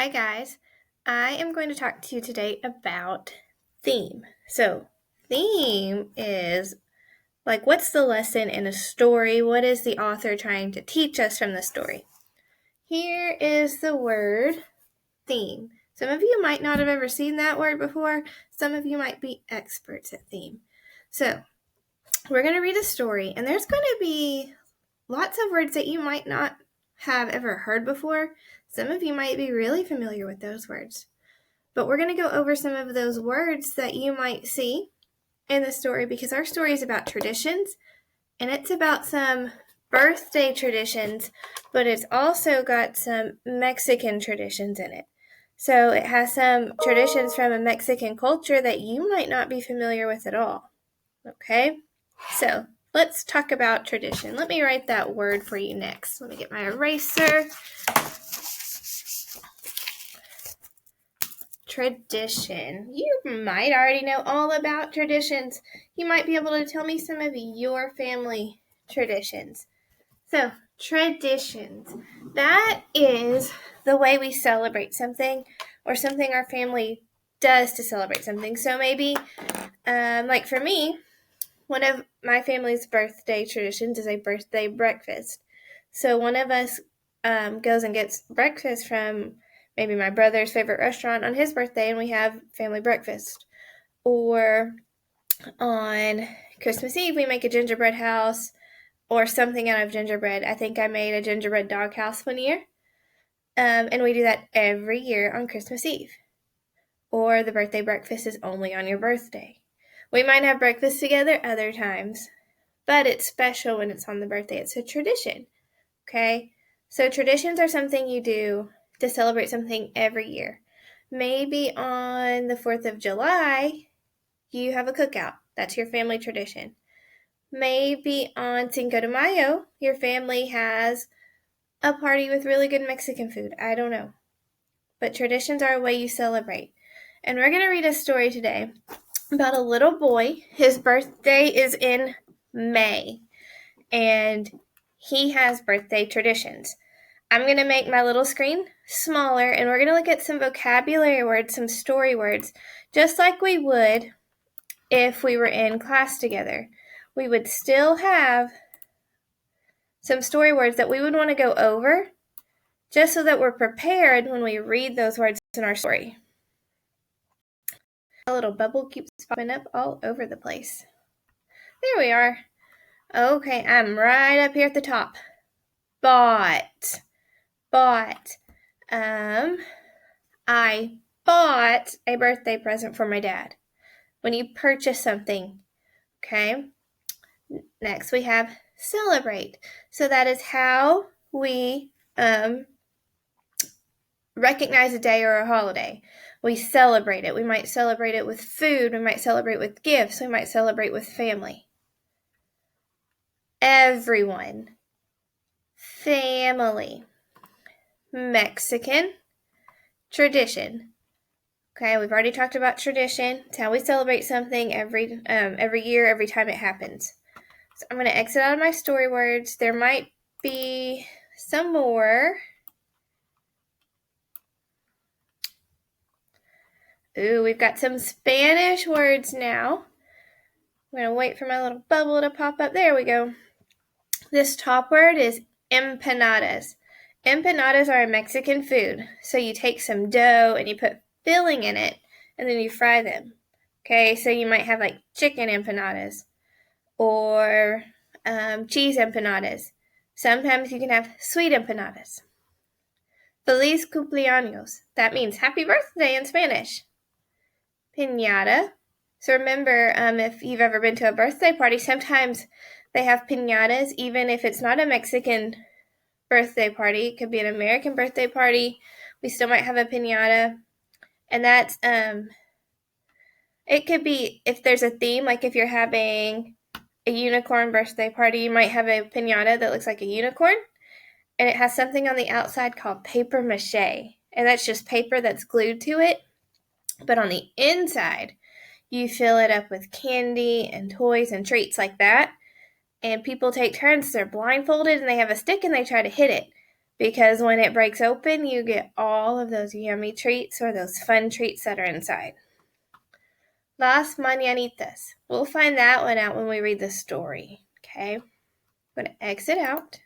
Hi guys, I am going to talk to you today about theme. So, theme is like what's the lesson in a story? What is the author trying to teach us from the story? Here is the word theme. Some of you might not have ever seen that word before. Some of you might be experts at theme. So, we're going to read a story, and there's going to be lots of words that you might not have ever heard before. Some of you might be really familiar with those words. But we're going to go over some of those words that you might see in the story because our story is about traditions and it's about some birthday traditions, but it's also got some Mexican traditions in it. So it has some traditions from a Mexican culture that you might not be familiar with at all. Okay? So let's talk about tradition. Let me write that word for you next. Let me get my eraser. Tradition. You might already know all about traditions. You might be able to tell me some of your family traditions. So, traditions. That is the way we celebrate something or something our family does to celebrate something. So maybe, like for me, one of my family's birthday traditions is a birthday breakfast. So one of us goes and gets breakfast from maybe my brother's favorite restaurant on his birthday, and we have family breakfast. Or on Christmas Eve, we make a gingerbread house or something out of gingerbread. I think I made a gingerbread doghouse one year, and we do that every year on Christmas Eve. Or the birthday breakfast is only on your birthday. We might have breakfast together other times, but it's special when it's on the birthday. It's a tradition, okay? So traditions are something you do to celebrate something every year. Maybe on the 4th of July, you have a cookout. That's your family tradition. Maybe on Cinco de Mayo, your family has a party with really good Mexican food. I don't know. But traditions are a way you celebrate. And we're going to read a story today about a little boy. His birthday is in May, and he has birthday traditions. I'm going to make my little screen smaller, and we're going to look at some vocabulary words, some story words, just like we would if we were in class together. We would still have some story words that we would want to go over, just so that we're prepared when we read those words in our story. A little bubble keeps popping up all over the place. There we are. Okay, I'm right up here at the top. Bought. I bought a birthday present for my dad. When you purchase something, okay? Next we have celebrate. So that is how we recognize a day or a holiday. We celebrate it. We might celebrate it with food. We might celebrate with gifts. We might celebrate with family. Everyone. Family. Mexican. Tradition. Okay, we've already talked about tradition. It's how we celebrate something every year, every time it happens. So I'm going to exit out of my story words. There might be some more. Ooh, we've got some Spanish words now. I'm going to wait for my little bubble to pop up. There we go. This top word is empanadas. Empanadas are a Mexican food. So you take some dough and you put filling in it, and then you fry them. Okay, so you might have like chicken empanadas or cheese empanadas. Sometimes you can have sweet empanadas. Feliz cumpleaños. That means happy birthday in Spanish. Piñata. So remember, if you've ever been to a birthday party, sometimes they have piñatas, even if it's not a Mexican birthday party. It could be an American birthday party. We still might have a piñata. And that's, it could be if there's a theme, like if you're having a unicorn birthday party, you might have a piñata that looks like a unicorn. And it has something on the outside called paper mache. And that's just paper that's glued to it. But on the inside, you fill it up with candy and toys and treats like that. And people take turns. They're blindfolded and they have a stick and they try to hit it. because when it breaks open, you get all of those yummy treats or those fun treats that are inside. Las Mañanitas. We'll find that one out when we read the story. Okay, I'm going to exit out.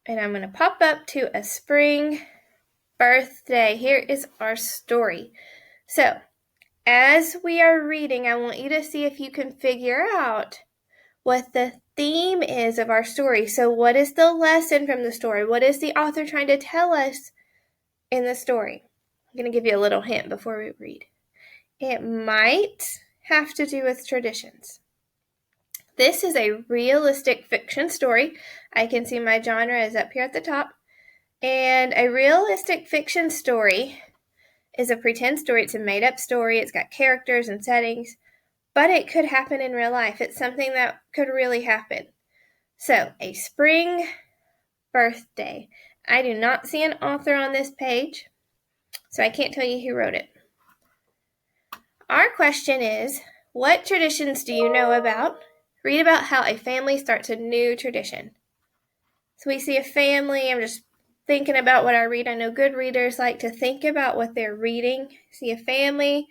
And I'm going to pop up to a spring birthday. Here is our story. So, as we are reading, I want you to see if you can figure out what the theme is of our story. So, what is the lesson from the story? What is the author trying to tell us in the story? I'm going to give you a little hint before we read. It might have to do with traditions. This is a realistic fiction story. I can see my genre is up here at the top. And a realistic fiction story is a pretend story. It's a made-up story. It's got characters and settings, but it could happen in real life. It's something that could really happen. So, a spring birthday. I do not see an author on this page, so I can't tell you who wrote it. Our question is, what traditions do you know about? Read about how a family starts a new tradition. So we see a family. I'm just thinking about what I read. I know good readers like to think about what they're reading. See a family.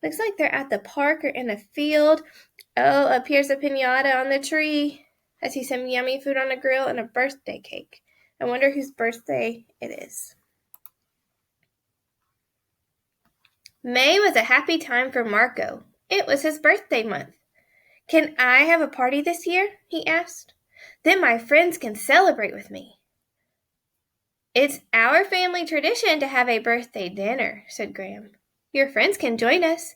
Looks like they're at the park or in a field. Oh, up here's a piñata on the tree. I see some yummy food on a grill and a birthday cake. I wonder whose birthday it is. May was a happy time for Marco. It was his birthday month. Can I have a party this year? He asked. Then my friends can celebrate with me. It's our family tradition to have a birthday dinner, said Graham. Your friends can join us.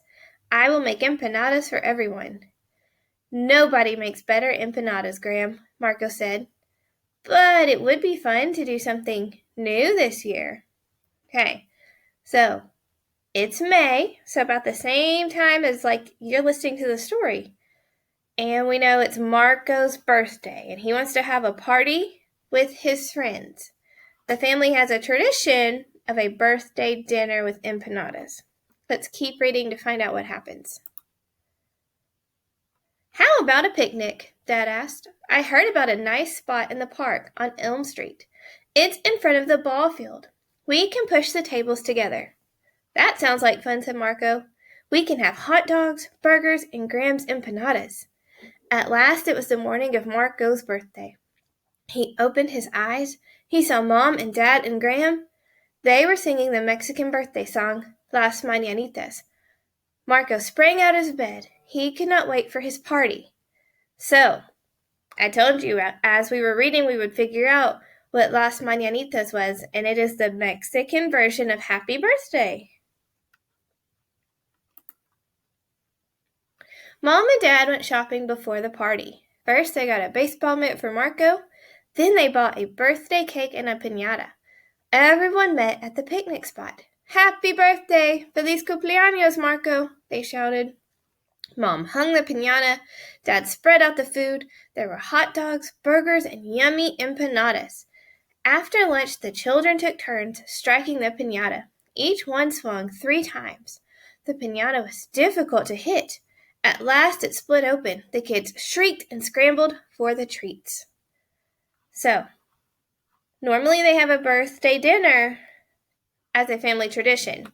I will make empanadas for everyone. Nobody makes better empanadas, Graham, Marco said. But it would be fun to do something new this year. Okay, so it's May, so about the same time as you're listening to the story. And we know it's Marco's birthday, and he wants to have a party with his friends. The family has a tradition of a birthday dinner with empanadas. Let's keep reading to find out what happens. How about a picnic? Dad asked. I heard about a nice spot in the park on Elm Street. It's in front of the ball field. We can push the tables together. That sounds like fun, said Marco. We can have hot dogs, burgers, and Graham's empanadas. At last it was the morning of Marco's birthday. He opened his eyes. He saw Mom and Dad and Graham. They were singing the Mexican birthday song, Las Mañanitas. Marco sprang out of his bed. He could not wait for his party. So, I told you as we were reading we would figure out what Las Mañanitas was, and it is the Mexican version of Happy Birthday. Mom and Dad went shopping before the party. First, they got a baseball mitt for Marco. Then they bought a birthday cake and a piñata. Everyone met at the picnic spot. Happy birthday! Feliz cumpleaños, Marco! They shouted. Mom hung the piñata. Dad spread out the food. There were hot dogs, burgers, and yummy empanadas. After lunch, the children took turns striking the piñata. Each one swung 3 times. The piñata was difficult to hit. At last it split open. The kids shrieked and scrambled for the treats. So, normally they have a birthday dinner as a family tradition.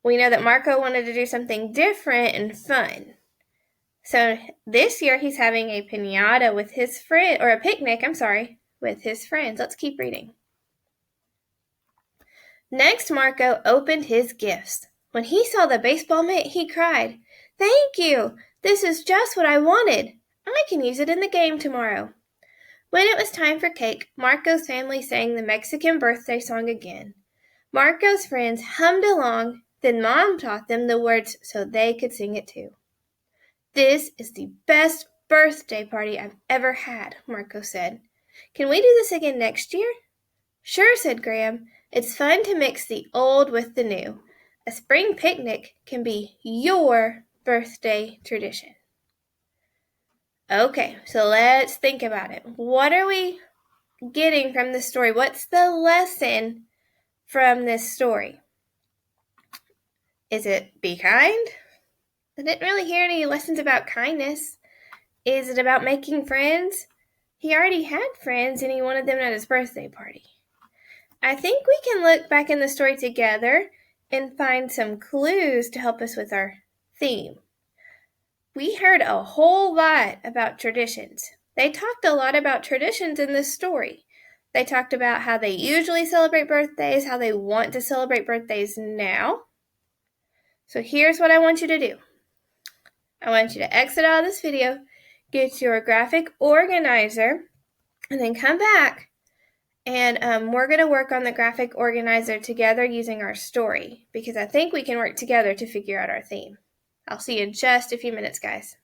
We know that Marco wanted to do something different and fun. So this year he's having a piñata with his friend, or a picnic, with his friends. Let's keep reading. Next, Marco opened his gifts. When he saw the baseball mitt, he cried, Thank you! This is just what I wanted. I can use it in the game tomorrow. When it was time for cake, Marco's family sang the Mexican birthday song again. Marco's friends hummed along, then Mom taught them the words so they could sing it too. This is the best birthday party I've ever had, Marco said. Can we do this again next year? Sure, said Graham. It's fun to mix the old with the new. A spring picnic can be your birthday tradition. Okay, so let's think about it. What are we getting from this story? What's the lesson from this story? Is it be kind? I didn't really hear any lessons about kindness. Is it about making friends? he already had friends and he wanted them at his birthday party. I think we can look back in the story together and find some clues to help us with our theme. We heard a whole lot about traditions. They talked a lot about traditions in this story. They talked about how they usually celebrate birthdays, how they want to celebrate birthdays now. So here's what I want you to do. I want you to exit out of this video, get your graphic organizer, and then come back. And we're going to work on the graphic organizer together using our story, because I think we can work together to figure out our theme. I'll see you in just a few minutes, guys.